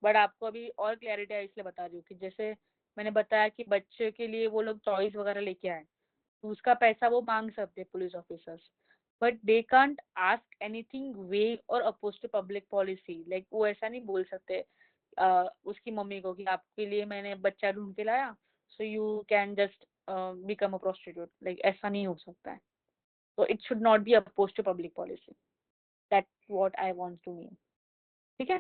But आपको अभी और क्लैरिटी है इसलिए बता रही हूँ कि जैसे मैंने बताया कि बच्चे के लिए वो लोग टॉयज वगैरह लेके आए, तो उसका पैसा वो मांग सकते police officers, but they can't ask anything vague और oppose to public policy. Like वो ऐसा नहीं बोल सकते उसकी मम्मी को कि आपके लिए मैंने बच्चा ढूंढ के लाया, so you can just become a prostitute. Like ऐसा नहीं हो सकता है। तो it should not be oppose to public policy. That's what I want to mean. ठीक है।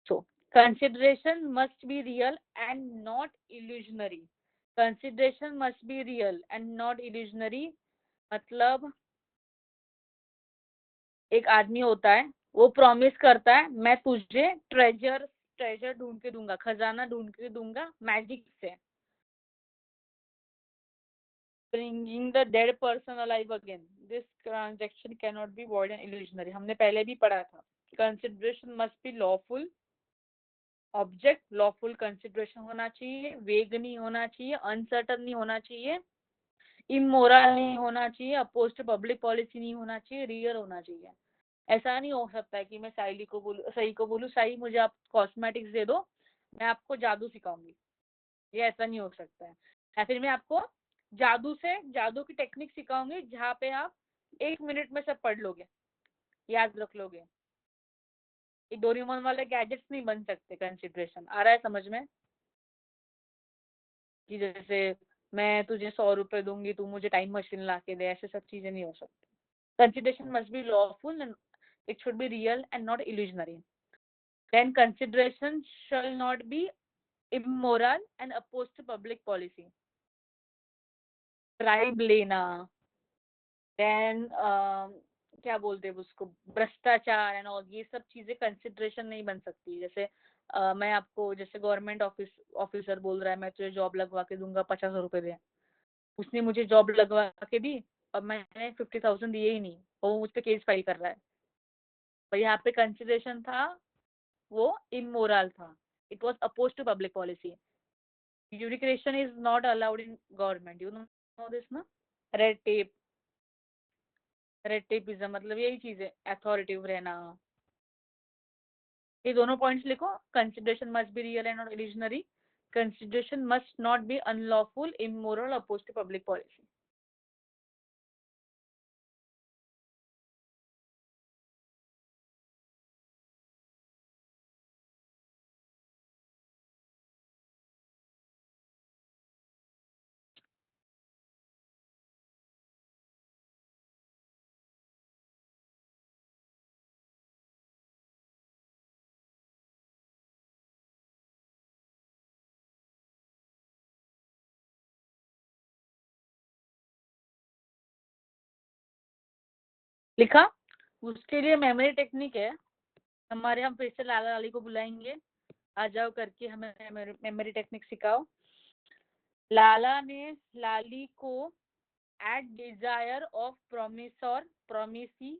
So consideration must be real and not illusionary. Consideration must be real and not illusionary मतलब एक आदमी होता है, वो प्रॉमिस करता है मैं तुझे ट्रेजर ट्रेजर ढूंढ के दूंगा, खजाना ढूंढ के दूंगा मैजिक से। Bringing the dead person alive again, this transaction can not be void and illusionary. हमने पहले भी पढ़ा था। Consideration must be lawful object, lawful consideration होना चाहिए, वेग नहीं होना चाहिए, अनसर्टन नहीं होना चाहिए, इमोरल नहीं होना चाहिए, अपोज टू पब्लिक पॉलिसी नहीं होना चाहिए, रियल होना चाहिए। ऐसा नहीं हो सकता है कि मैं सही को बोलूँ सही मुझे आप कॉस्मेटिक्स दे दो, मैं आपको जादू सिखाऊंगी। ये ऐसा नहीं हो सकता है। या फिर मैं आपको जादू की टेक्निक सिखाऊंगी जहाँ पे आप 1 मिनट में सब पढ़ लोगे, याद रख लोगे। ये डोरेमोन वाले गैजेट्स नहीं बन सकते। कंसिडरेशन आ रहा है समझ में? कि जैसे मैं तुझे 100 रुपए दूंगी, तू मुझे टाइम मशीन ला के दे, ऐसे सब चीजें नहीं हो सकती। Consideration must be lawful and it should be real and not illusionary. Then consideration शall not be immoral and opposed to public policy। Bribe लेना, देन क्या बोलते हैं उसको, भ्रष्टाचार एंड और ये सब चीजें कंसिडरेशन नहीं बन सकती। जैसे मैं आपको जैसे गवर्नमेंट ऑफिसर बोल रहा है मैं तुझे जॉब लगवा के दूंगा, 50,000 रुपए दे। उसने मुझे जॉब लगवा के दी और मैंने 50,000 दिए ही नहीं और वो मुझ पे केस फाइल कर रहा है। पर यहाँ पे कंसिडरेशन था, वो इमोरल था, it was oppose to public policy. यूरिक्रेशन is not allowed in government, you know this ना। रेड टेप, रेड टेपिज्म मतलब यही चीज है, अथॉरिटिव रहना। ये दोनों पॉइंट्स लिखो। Consideration must be real and not illusionary, consideration must not be unlawful, immoral, oppose to public policy. लिखा। उसके लिए मेमोरी टेक्निक है हमारे, हम फिर से लाला लाली को बुलाएंगे, आ जाओ करके हमें मेमोरी टेक्निक सिखाओ। लाला ने लाली को at desire of promisor, promisee,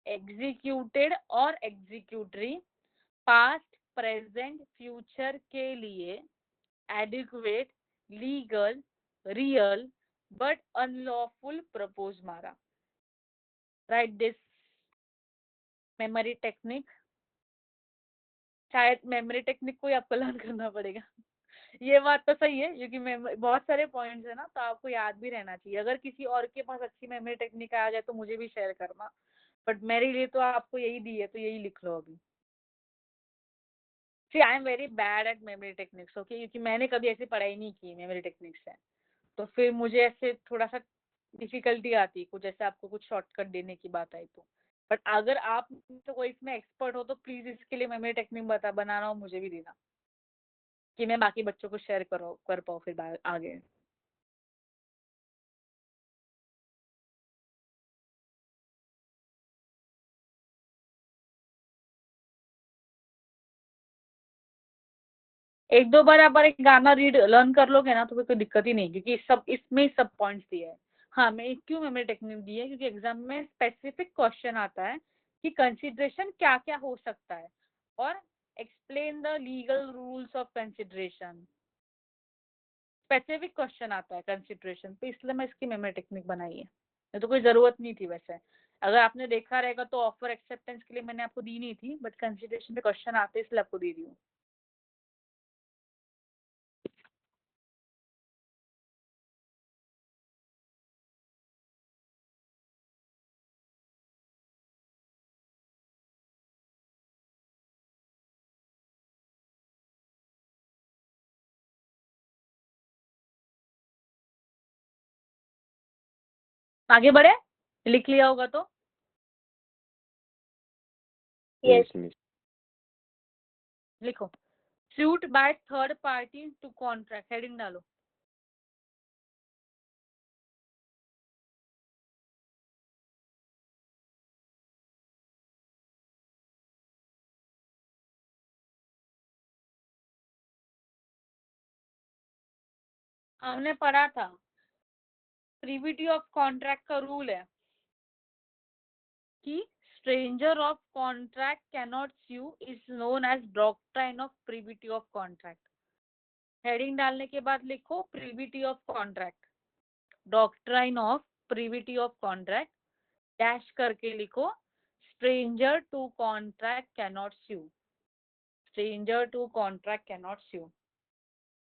executed और एग्जीक्यूटरी, पास्ट प्रेजेंट फ्यूचर के लिए adequate, legal, real but unlawful propose मारा। Right this memory technique. शायद मेमोरी टेक्निक को ही आपको लर्न करना पड़ेगा। ये बात तो सही है क्योंकि बहुत सारे पॉइंट्स है ना, तो आपको याद भी रहना चाहिए। अगर किसी और के पास अच्छी मेमोरी टेक्निक आ जाए तो मुझे भी शेयर करना, बट मेरे लिए तो आपको यही दी है तो यही लिख लो अभी। See I am very bad at memory techniques, okay, क्योंकि मैंने कभी ऐसी पढ़ाई नहीं की मेमोरी टेक्निक्स से, तो फिर मुझे ऐसे थोड़ा सा डिफिकल्टी आती है कुछ ऐसे आपको कुछ शॉर्टकट देने की बात आई तो। बट अगर आप तो कोई इसमें एक्सपर्ट हो तो प्लीज इसके लिए मेमोरी टेक्निक बनाना हो मुझे भी देना, कि मैं बाकी बच्चों को शेयर कर पाऊँ फिर आगे। एक दो बार आप एक गाना रीड लर्न कर लोगे ना तो फिर कोई दिक्कत ही नहीं, क्योंकि सब इसमें ही सब पॉइंट्स दिए है। हाँ, मैं क्यों मेमोरी टेक्निक दी है, क्योंकि एग्जाम में स्पेसिफिक क्वेश्चन आता है कि कंसिडरेशन क्या क्या हो सकता है, और explain the legal rules of consideration. Specific question आता है कंसिडरेशन पे, इसलिए मैं इसकी मेमोरी टेक्निक बनाई है, नहीं तो कोई जरूरत नहीं थी वैसे। अगर आपने देखा रहेगा तो ऑफर एक्सेप्टेंस के लिए मैंने आपको दी नहीं थी, बट कंसिडरेशन पे क्वेश्चन आते इसलिए आपको दे रही हूँ। आगे बढ़े, लिख लिया होगा तो यस मिस। लिखो। Suit by third party to contract, heading डालो। हमने पढ़ा था प्रीविटी ऑफ कॉन्ट्रैक्ट का रूल है कि stranger of contract cannot sue is known as doctrine of privity of contract. Heading डालने के बाद लिखो privity of contract, doctrine of privity of contract, dash करके लिखो stranger to contract cannot sue, stranger to contract cannot sue.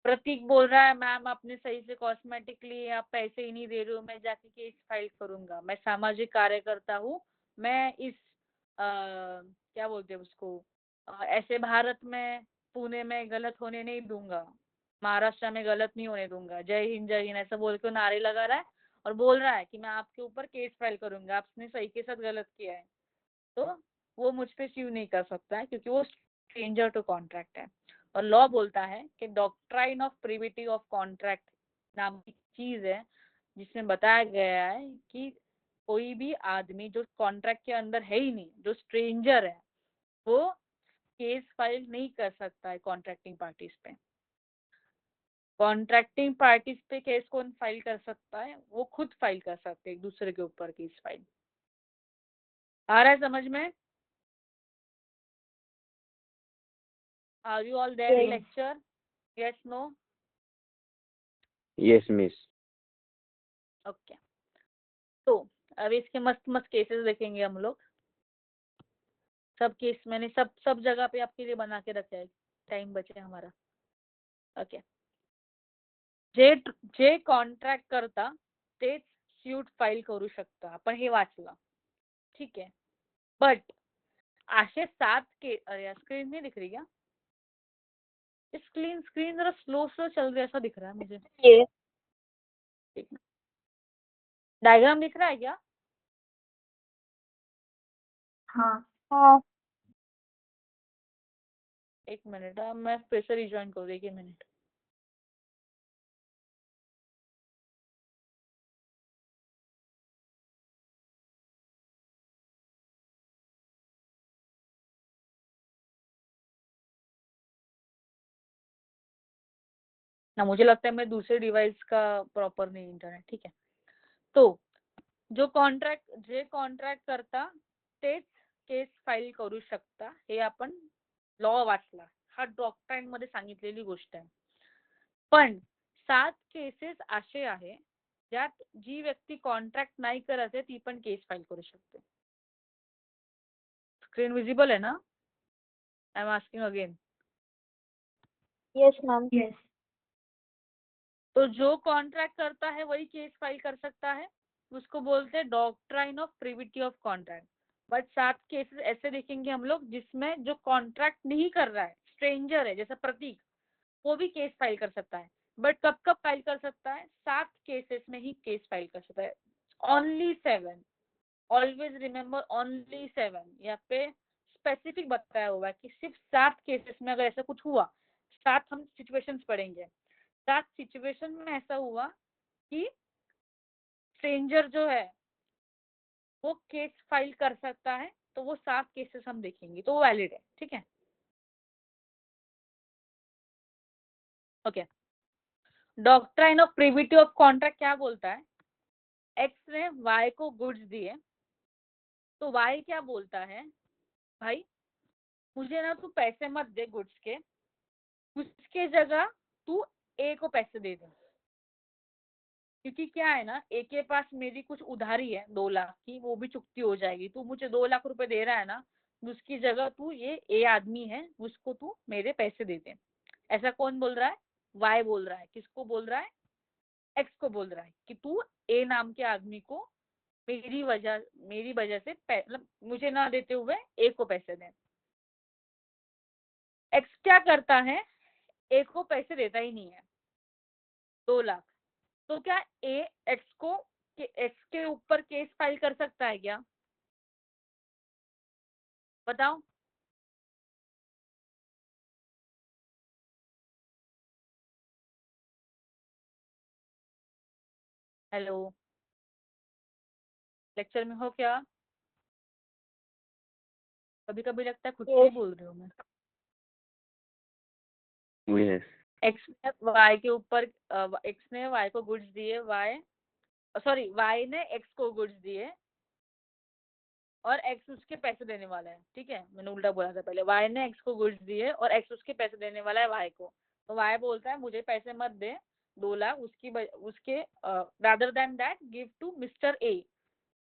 Prateek बोल रहा है ma'am आपने सही से कॉस्मेटिक लिए, आप पैसे ही नहीं दे रहे हो, मैं जाके केस फाइल करूंगा। मैं सामाजिक कार्यकर्ता हूँ, मैं इस क्या बोलते हैं उसको, ऐसे भारत में पुणे में गलत होने नहीं दूंगा, महाराष्ट्र में गलत नहीं होने दूंगा, जय हिंद ऐसा बोल के नारे लगा रहा है और बोल रहा है कि मैं आपके ऊपर केस फाइल करूंगा, आपने सही के साथ गलत किया है। तो वो मुझ पे स्यू नहीं कर सकता है क्योंकि वो स्ट्रेंजर टू कॉन्ट्रैक्ट है। और लॉ बोलता है कि doctrine of privity of contract नाम की चीज है जिसमें बताया गया है कि कोई भी आदमी जो कॉन्ट्रैक्ट के अंदर है ही नहीं, जो स्ट्रेंजर है, वो केस फाइल नहीं कर सकता है कॉन्ट्रैक्टिंग पार्टीज पे। कॉन्ट्रैक्टिंग पार्टीज पे केस कौन फाइल कर सकता है? वो खुद फाइल कर सकते हैं एक दूसरे के ऊपर केस फाइल। आ रहा है समझ में? Are you all there in lecture? Yes no? Yes miss. Okay, तो अब इसके मस्त मस्त केसेस देखेंगे हम लोग। सब केस मैंने सब जगह पे आपके लिए बना के रखा है, टाइम बचे हमारा। ओके, जे कॉन्ट्रॅक्ट करता तेच सूट फाईल करू शकता, आपण हे वाचलं, ठीक है। बट असे 7 के, अरे स्क्रीन नहीं दिख रही क्या? स्क्रीन स्क्रीन जरा स्लो चल रहा है ऐसा दिख रहा है मुझे। डायग्राम दिख रहा है क्या? हाँ हाँ। एक मिनट, मैं फिर से रिज्वाइन करूँ, एक मिनट। ना मुझे लगता है मैं दूसरे डिवाइस का प्रॉपर नहीं इंटरनेट, ठीक है। तो जो जे कॉन्ट्रॅक्ट करता तेच केस फाईल करू शकता, हे आपण लॉ वाचला, हा डॉक्ट्राइन मध्ये सांगितलेली गोष्ट आहे। पण 7 केसेस असे आहे ज्यात जी व्यक्ती कॉन्ट्रॅक्ट नाही करत आहे ती पण केस फाईल करू शकते। स्क्रीन विजिबल है ना? I am asking again. Yes ma'am. Yes. तो जो कॉन्ट्रैक्ट करता है वही केस फाइल कर सकता है, उसको बोलते हैं doctrine of privity of contract. But 7 cases ऐसे देखेंगे हम लोग जिसमें जो कॉन्ट्रैक्ट नहीं कर रहा है, स्ट्रेंजर है, जैसा प्रतीक, वो भी केस फाइल कर सकता है। बट कब कब फाइल कर सकता है? 7 केसेस में ही केस फाइल कर सकता है। Only 7, always remember only 7। यहाँ पे स्पेसिफिक बताया हुआ है कि सिर्फ 7 केसेस में अगर ऐसा कुछ हुआ, 7 हम सिचुएशंस पढ़ेंगे, 7 सिचुएशन में ऐसा हुआ कि स्ट्रेंजर जो है वो केस फाइल कर सकता है, तो वो 7 केसेस हम देखेंगे, तो वो वैलिड है, ठीक है। Okay, doctrine of privity of contract क्या बोलता है? एक्स ने वाई को गुड्स दिए, तो वाई क्या बोलता है, भाई मुझे ना तू पैसे मत दे गुड्स के, उसके जगह तू ए को पैसे दे दे। क्योंकि क्या है ना, ए के पास मेरी कुछ उधारी है 2 लाख की, वो भी चुकती हो जाएगी। तू मुझे 2 लाख रुपए दे रहा है ना, उसकी जगह तू, ये ए आदमी है, उसको तू मेरे पैसे दे दे। ऐसा कौन बोल रहा है? वाई बोल रहा है। किसको बोल रहा है? एक्स को बोल रहा है कि तू ए नाम के आदमी को मेरी वजह से मतलब मुझे ना देते हुए ए को पैसे दे। एक्स क्या करता है? ए को पैसे देता ही नहीं है, 2 लाख। तो क्या ए एक्स के ऊपर केस फाइल कर सकता है क्या? बताओ। हेलो, लेक्चर में हो क्या? कभी कभी लगता है खुद से ही यस। बोल रही हूँ मैं। यस। एक्स ने वाई के ऊपर एक्स ने वाई को गुड्स दिए, वाई ने एक्स को गुड्स दिए और एक्स उसके पैसे देने वाला है। ठीक है, मैंने उल्टा बोला था पहले। वाई ने एक्स को गुड्स दिए और एक्स उसके पैसे देने वाला है वाई को। तो वाई बोलता है मुझे पैसे मत दे 2 लाख, उसके rather than that give to mister A,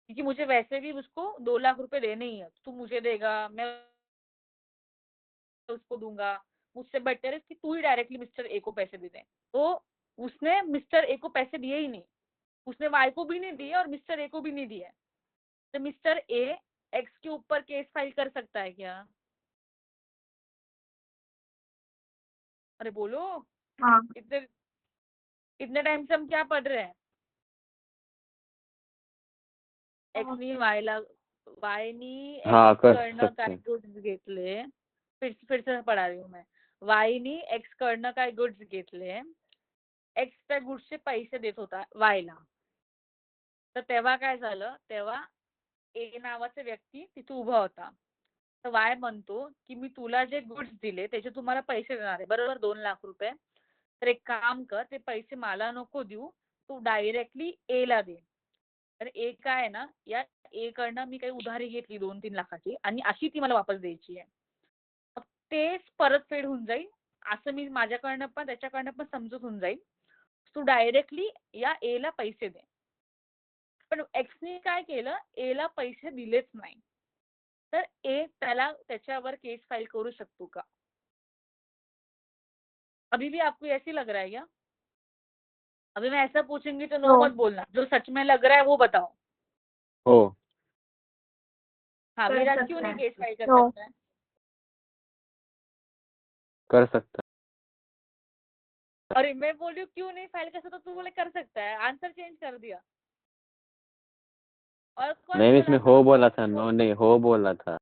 क्योंकि मुझे वैसे भी उसको 2 लाख रुपए देने ही है। तू मुझे देगा, मैं उसको दूंगा। मुझसे बेटर है कि तू ही डायरेक्टली मिस्टर ए को पैसे दे दे। तो उसने मिस्टर ए को पैसे दिए ही नहीं, उसने वाई को भी नहीं दिए और मिस्टर ए को भी नहीं दिए। तो मिस्टर ए एक्स के ऊपर केस फाइल कर सकता है क्या? अरे बोलो। हाँ। इतने इतने टाइम से हम क्या पढ़ रहे हैं? हाँ। एक्सनी वायनी एक्स हाँ, कर करणं सकते काय हैं। गुड्स घेतले। फिर से पढ़ा रही हूँ मैं। वायनी एक्स करणं काय गुड्स घेतले, एक्स त्या गुड्सचे पैसे देत होता वायला. तर तेव्हा काय झालं, तेव्हा ए नावाचा व्यक्ती तिथे उभा होता. तर वाय म्हणतो की मी तुला जे गुड्स दिले त्याचे तुम्हाला पैसे देणार आहे, बरोबर, 2 लाख रुपये. तर एक काम कर, ते पैसे मला नको देऊ, तू डायरेक्टली ए ला दे. तर ए काय आहे ना, या ए कडनं मी काही उधारी घेतली 2-3 लाखाची आणि अशी ती मला वापस द्यायची आहे. मग तेच परतफेड होऊन जाईल, असं मी माझ्याकडनं पण त्याच्याकडनं पण समजूत होऊन जाईल. तू डायरेक्टली या ए ला पैसे दे. पण एक्सने काय केलं, ए ला पैसे दिलेच नाही. तर ए त्याला त्याच्यावर केस फाइल करू शकतो का? अभी भी आपको ऐसे लग रहा है क्या? अभी मैं ऐसा पूछूंगी तो नो नो। मत बोलना, जो सच में लग रहा है वो बताओ. हो. हाँ, कर विराट क्यों सकता नहीं है। केस फाइल कर नो। सकता है? कर सकता अरे मैं बोल रही हूँ क्यों नहीं फाइल कर सकता, तू बोले कर सकता है. आंसर चेंज कर दिया. और है. कौन मैंने बोला इसमें था? हो बोला था, और नो नहीं, हो बोला था.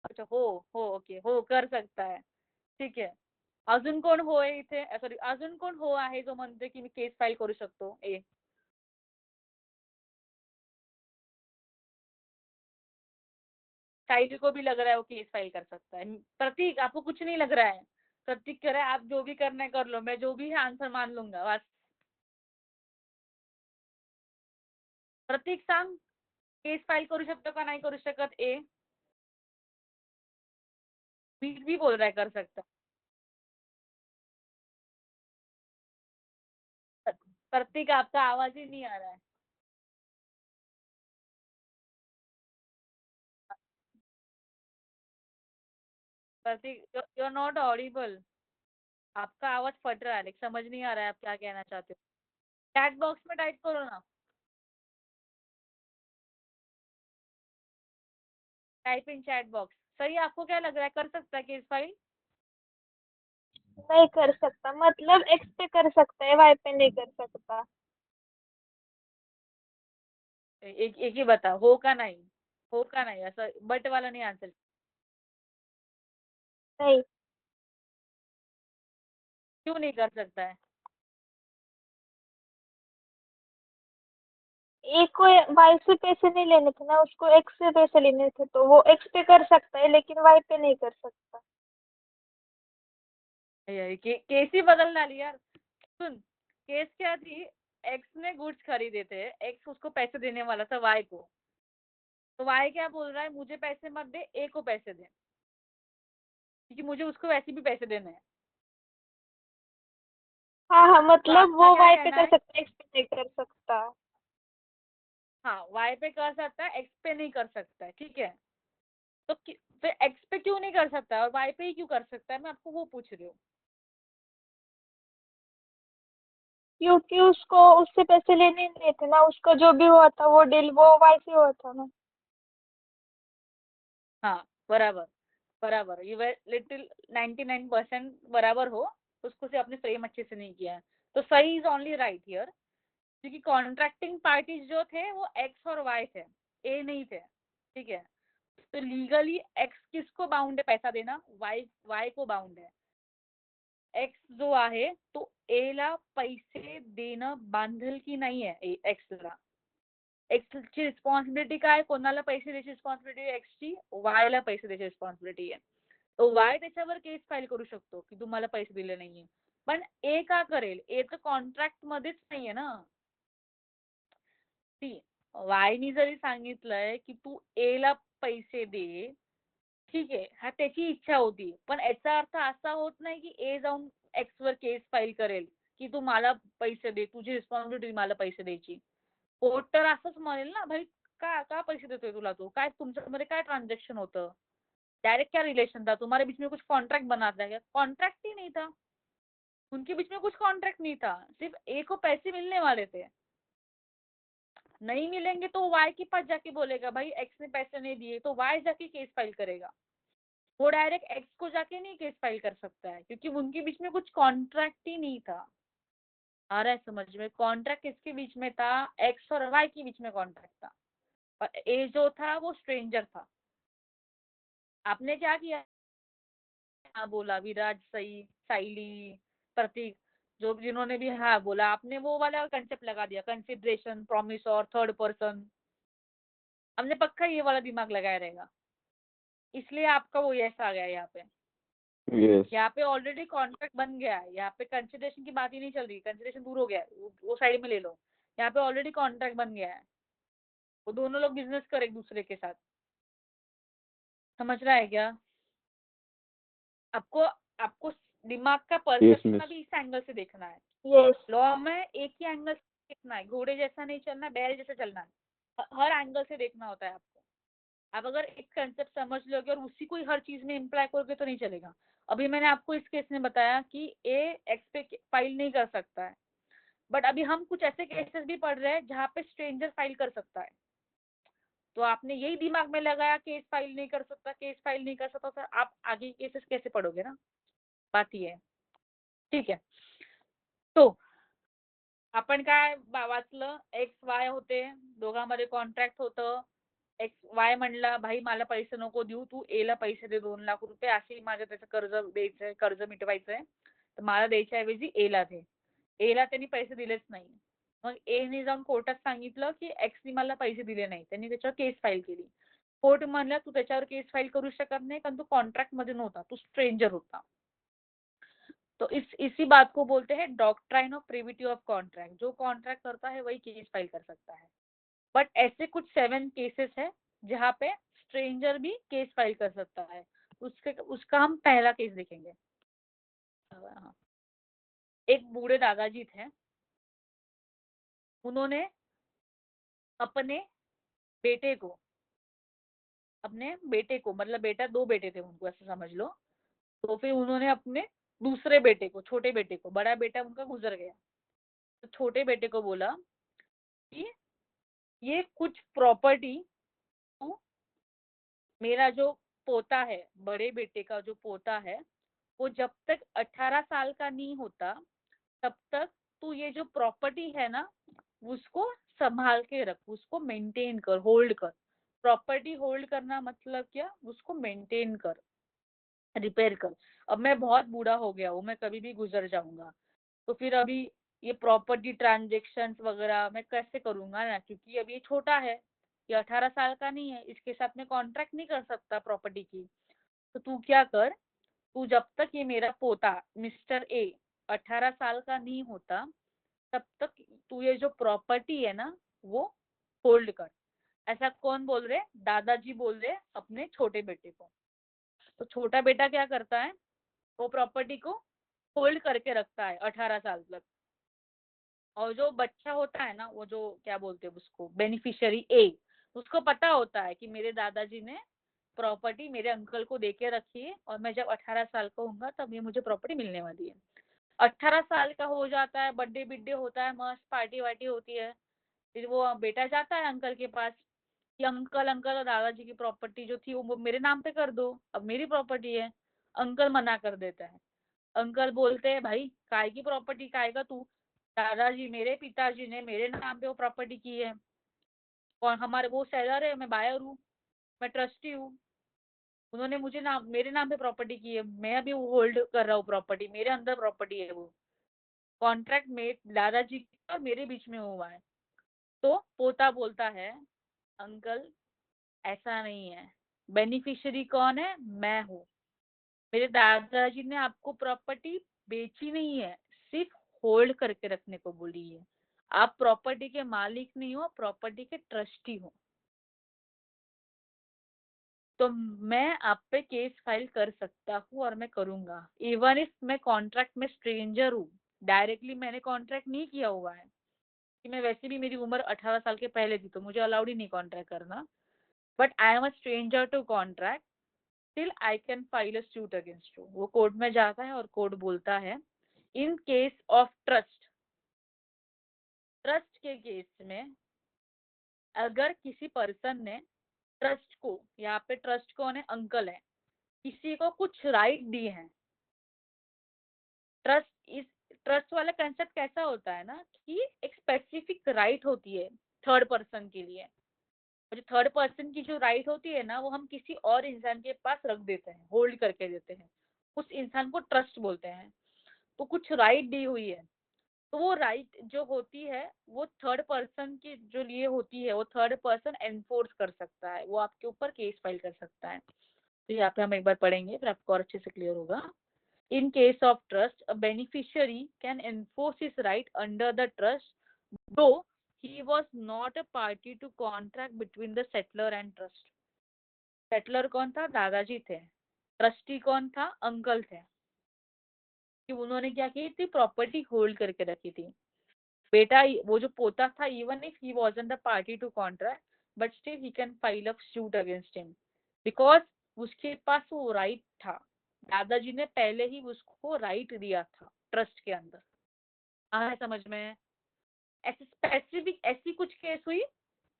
अच्छा, हो ओके, हो कर सकता है. ठीक आहे. अजून कोण हो आहे इथे? सॉरी, अजून कोण हो आहे जो म्हणते की मी केस फाइल करू शकतो? ए. साहिल को भी लग रहा है वो केस फाइल कर सकता है. प्रतीक, आपको कुछ नहीं लग रहा है? प्रतीक कह रहा है आप जो भी करना है कर लो, मैं जो भी है आंसर मान लूंगा बस. प्रतीक सांग, केस फाइल करू शकतो का नाही करू शकत ए? भी बोल रहा है कर सकता. प्रतीक, आपका आवाज ही नहीं आ रहा है. प्रतीक, यू आर नॉट ऑडिबल. आपका आवाज फट रहा है, समझ नहीं आ रहा है आप क्या कहना चाहते हो. चैट बॉक्स में टाइप करो ना. Type in chat box. सही, आपको क्या लग रहा है, कर सकता है केस फाइल? नहीं कर सकता, मतलब एक्स पे कर सकता है, वाई पे नहीं कर सकता। एक एक ही बता, हो का नहीं? हो का नहीं, ऐसा बट वाला नहीं आंसर. नहीं। क्यों नहीं कर सकता है? ए को वाई से पैसे नहीं लेने थे ना, उसको एक्स से पैसे लेने थे, तो वो एक्स पे कर सकता है लेकिन वाई पे नहीं कर सकता। केस ही बदलना ली यार. सुन, केस क्या थी? एक्स ने गुड्स खरीदे थे, एक्स उसको पैसे देने वाला था वाई को. तो वाई क्या बोल रहा है, मुझे पैसे मत दे, ए को पैसे दे, क्योंकि मुझे उसको वैसे भी पैसे देने हैं. हाँ हाँ, तो मतलब वो आपका क्या वाई पे कहना कर है? सकता है, एक्स पे नहीं कर सकता। हाँ, वाई पे कर सकता है, एक्स पे नहीं कर सकता है, ठीक है। तो फिर एक्स पे क्यों नहीं कर सकता है और वाई पे ही क्यों कर सकता है, मैं आपको वो पूछ रही हूँ। क्योंकि उसको उससे पैसे लेने नहीं थे ना, उसका जो भी हुआ था वो डील वो वाई से हुआ था ना। हाँ, बराबर बराबर, ये लिटिल 99% बराबर हो, उसको से आपने फ्रेम अच्छे से नहीं किया है। तो सही इज ओनली राइट हियर, क्योंकि कॉन्ट्रैक्टिंग पार्टीज जो थे वो एक्स और वाई थे, ए नहीं थे, ठीक है। तो लीगली एक्स किसको बाउंड है पैसा देना, वाई वाई को बाउंड है। एक्स जो आहे तो ए ला पैसे देणं बांधलकी नाही आहे एक्सला. एक्सची रिस्पॉन्सिबिलिटी काय, कोणाला पैसे द्यायची रिस्पॉन्सिबिलिटी एक्सची, वाय ला पैसे द्यायची रिस्पॉन्सिबिलिटी आहे. तो वाय त्याच्यावर केस फाईल करू शकतो की तुम्हाला पैसे दिले नाहीये, पण ए का करेल, ए तर कॉन्ट्रॅक्ट मध्येच नाहीये ना. ती वायनी जरी सांगितलंय की तू ए ला पैसे दे, ठीक आहे, हा त्याची इच्छा होती, पण याचा अर्थ असा होत नाही की ए जाऊन एक्स वर केस फाईल करेल की तू मला पैसे दे, तुझी रिस्पॉन्सिबिलिटी मला पैसे द्यायची. कोर्ट तर असंच म्हणेल ना, भाई का का पैसे देतोय तुला, तू काय तुमच्यामध्ये काय ट्रांजेक्शन होतं, डायरेक्ट क्या रिलेशन था, तुम्हारे बीच में कुछ कॉन्ट्रैक्ट बना था क्या, कॉन्ट्रैक्ट ही नहीं था, उनके बीच में कुछ कॉन्ट्रैक्ट नहीं था, सिर्फ ए को पैसे मिलने वाले थे. नहीं मिलेंगे तो वाई के पास जाके बोलेगा भाई एक्स ने पैसे नहीं दिए, तो वाई जाके केस फाइल करेगा. वो डायरेक्ट एक्स को जाके नहीं केस फाइल कर सकता है, क्योंकि उनके बीच में कुछ कॉन्ट्रैक्ट ही नहीं था. आ रहा है समझ में, कॉन्ट्रैक्ट किसके बीच में था, एक्स और वाई के बीच में कॉन्ट्रैक्ट था, और ए जो था वो स्ट्रेंजर था. आपने क्या किया, हाँ बोला, विराज, सही, साइली, प्रतीक, जो जिन्होंने भी हाँ बोला, आपने वो वाला कंसेप्ट लगा दिया, कंसिडरेशन, प्रॉमिस और थर्ड पर्सन. हमने पक्का ये वाला दिमाग लगाया रहेगा, इसलिए आपका वो यस आ गया यहाँ पे. यस. यहाँ पे ऑलरेडी कॉन्ट्रैक्ट बन गया है, यहाँ पे कंसिडरेशन की बात ही नहीं चल रही, कंसिडरेशन दूर हो गया है, वो साइड में ले लो. यहाँ पे ऑलरेडी कॉन्ट्रैक्ट बन गया है, वो दोनों लोग बिजनेस कर एक दूसरे के साथ. समझ रहा है क्या आपको, आपको दिमाग का यस परसेप्शन मिस. अभी इस एंगल से देखना है. यस। लॉ में एक ही एंगल से देखना है, घोड़े जैसा नहीं चलना है, बैल जैसा चलना है, हर एंगल से देखना होता है आपको. आप अगर एक कंसेप्ट समझ लोगे और उसी को ही हर चीज में इम्प्लाई करोगे तो नहीं चलेगा. अभी मैंने आपको इस केस में बताया कि ए एक्स पे फाइल नहीं कर सकता है, बट अभी हम कुछ ऐसे केसेस भी पढ़ रहे हैं जहाँ पे स्ट्रेंजर फाइल कर सकता है. तो आपने यही दिमाग में लगाया, केस फाइल नहीं कर सकता, केस फाइल नहीं कर सकता, तो आप आगे केसेस कैसे पढ़ोगे ना, बात ही है. ठीक है, तो आपण काय वाचलं, एक्स वाय होते, दोघांमध्ये कॉन्ट्रॅक्ट होतं. एक्स वाय म्हणला भाई मला पैसे नको देऊ, तू ए ला पैसे दे 2 लाख रुपये, अशी माझं त्याचं कर्ज द्यायचंय, कर्ज मिटवायचंय, तर मला द्यायच्या ऐवजी ए ला दे. ए ला त्यांनी पैसे दिलेच नाही. मग ए ने जाऊन कोर्टात सांगितलं की एक्सनी मला पैसे दिले नाही, त्यांनी त्याच्यावर केस फाईल केली. कोर्ट म्हणला तू त्याच्यावर केस फाईल करू शकत नाही, कारण तू कॉन्ट्रॅक्ट मध्ये नव्हता, तू स्ट्रेंजर होता. तो इसी बात को बोलते हैं doctrine of privity of contract. जो कॉन्ट्रैक्ट करता है वही केस फाइल कर सकता है. बट ऐसे कुछ 7 केसेस है जहाँ पे स्ट्रेंजर भी केस फाइल कर सकता है. उसका हम पहला केस देखेंगे. हाँ. एक बूढ़े दादाजी थे, उन्होंने अपने बेटे को, मतलब बेटा, 2 बेटे थे उनको, ऐसा समझ लो. तो फिर उन्होंने अपने दूसरे बेटे को, छोटे बेटे को, बड़ा बेटा उनका गुजर गया, तो छोटे बेटे को बोला कि ये कुछ प्रॉपर्टी तू, मेरा जो पोता है, बड़े बेटे का जो पोता है, वो जब तक 18 साल का नहीं होता तब तक तू ये जो प्रॉपर्टी है ना, उसको संभाल के रख, उसको मेंटेन कर, होल्ड कर. प्रॉपर्टी होल्ड करना मतलब क्या, उसको मेंटेन कर, रिपेयर कर. अब मैं बहुत बूढ़ा हो गया हूँ, मैं कभी भी गुजर जाऊंगा, तो फिर अभी ये प्रॉपर्टी ट्रांजेक्शन वगैरह मैं कैसे करूंगा ना, क्योंकि अभी ये छोटा है, ये 18 साल का नहीं है, इसके साथ में कॉन्ट्रैक्ट नहीं कर सकता प्रॉपर्टी की. तो तू क्या कर, तू जब तक ये मेरा पोता मिस्टर ए 18 साल का नहीं होता तब तक तू ये जो प्रॉपर्टी है ना वो होल्ड कर. ऐसा कौन बोल रहे, दादाजी बोल रहे अपने छोटे बेटे को. तो छोटा बेटा क्या करता है, वो प्रॉपर्टी को होल्ड करके रखता है 18 साल तक। और जो बच्चा होता है ना, वो जो क्या बोलते हैं उसको, बेनिफिशियरी ए, उसको पता होता है कि मेरे दादाजी ने प्रॉपर्टी मेरे अंकल को देके रखी है और मैं जब 18 साल का होऊंगा तब ये मुझे प्रॉपर्टी मिलने वाली है। 18 साल का हो जाता है, बर्थडे बिड्डे होता है, मस्त पार्टी वार्टी होती है। फिर वो बेटा जाता है अंकल के पास कि अंकल अंकल दादाजी की प्रॉपर्टी जो थी वो मेरे नाम पे कर दो, अब मेरी प्रॉपर्टी है। अंकल मना कर देता है। अंकल बोलते हैं भाई काय की प्रॉपर्टी, काय का तू, दादाजी मेरे पिताजी ने मेरे नाम पे वो प्रॉपर्टी की है और हमारे वो सेलर है, मैं बायर हूँ, मैं ट्रस्टी हूँ, उन्होंने मुझे मेरे नाम पे प्रॉपर्टी की है, मैं अभी होल्ड कर रहा हूँ प्रॉपर्टी, मेरे अंदर प्रॉपर्टी है, वो कॉन्ट्रैक्ट में दादाजी और मेरे बीच में हुआ है। तो पोता बोलता है अंकल ऐसा नहीं है, बेनिफिशियरी कौन है, मैं हूँ। मेरे दादाजी ने आपको प्रॉपर्टी बेची नहीं है, सिर्फ होल्ड करके रखने को बोली है। आप प्रॉपर्टी के मालिक नहीं हो, प्रॉपर्टी के ट्रस्टी हो। तो मैं आप पे केस फाइल कर सकता हूँ और मैं करूंगा, इवन इफ मैं कॉन्ट्रैक्ट में स्ट्रेंजर हूँ, डायरेक्टली मैंने कॉन्ट्रैक्ट नहीं किया हुआ है कि मैं वैसे भी मेरी उम्र 18 साल के पहले थी तो मुझे अलाउड ही नहीं कॉन्ट्रैक्ट करना, but I am a stranger to contract, still I can file a suit against you. वो कोर्ट में जाता है और कोर्ट बोलता है in case of trust, trust के केस में अगर किसी पर्सन ने ट्रस्ट को, यहाँ पे ट्रस्ट कौन है, अंकल है, किसी को कुछ राइट दिए हैं। ट्रस्ट वाला कंसेप्ट कैसा होता है ना कि एक स्पेसिफिक राइट होती है थर्ड पर्सन के लिए, और जो थर्ड पर्सन की जो राइट होती है ना वो हम किसी और इंसान के पास रख देते हैं, होल्ड करके देते हैं, उस इंसान को ट्रस्ट बोलते हैं। तो कुछ राइट दी हुई है, तो वो राइट जो होती है वो थर्ड पर्सन के जो लिए होती है, वो थर्ड पर्सन एनफोर्स कर सकता है, वो आपके ऊपर केस फाइल कर सकता है। तो यहाँ पे हम एक बार पढ़ेंगे फिर आपको और अच्छे से क्लियर होगा। In case of trust, a beneficiary can enforce his right under the trust, though he was not a party to contract between the settler and trust. Settler कौन था, दादाजी थे। ट्रस्टी कौन था, अंकल थे। कि उन्होंने क्या की थी, प्रॉपर्टी होल्ड करके रखी थी। बेटा वो जो पोता था, even if he wasn't the party to contract, but still he can file a suit against him, because उसके पास वो राइट था, दादाजी ने पहले ही उसको राइट दिया था ट्रस्ट के अंदर। आ समझ में? ऐसी स्पेसिफिक ऐसी कुछ केस हुई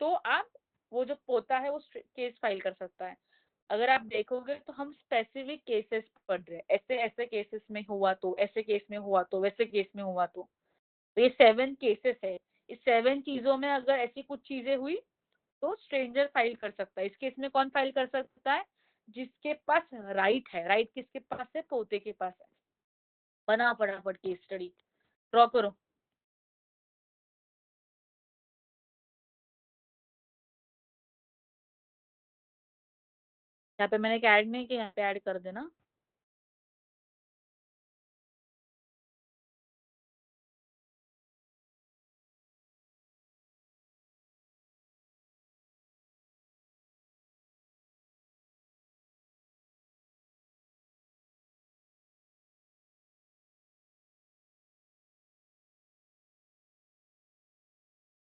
तो आप वो जो पोता है वो केस फाइल कर सकता है। अगर आप देखोगे तो हम स्पेसिफिक केसेस पढ़ रहे हैं, ऐसे ऐसे केसेस में हुआ तो, ऐसे केस में हुआ तो, वैसे केस में हुआ तो ये 7 केसेस है। इस 7 चीजों में अगर ऐसी कुछ चीजें हुई तो स्ट्रेंजर फाइल कर सकता है। इस केस में कौन फाइल कर सकता है, जिसके पास राइट है। राइट किसके पास है, पोते के पास है। बना फटाफट केस स्टडी, ड्रॉ करो। यहाँ पे मैंने एक ऐड नहीं किया, यहाँ पे ऐड कर देना।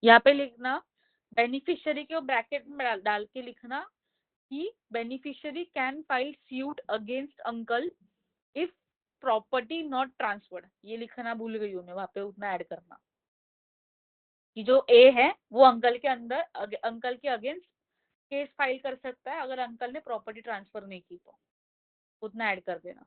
यहाँ पे लिखना बेनिफिशियरी के ब्रैकेट में डाल के लिखना कि beneficiary can file suit against uncle if property not transferred. ये लिखना भूल गई हूँ मैं, वहां पे उतना ऐड करना कि जो ए है वो अंकल के अंदर अंकल के अगेंस्ट केस फाइल कर सकता है अगर अंकल ने प्रॉपर्टी ट्रांसफर नहीं की तो, उतना ऐड कर देना।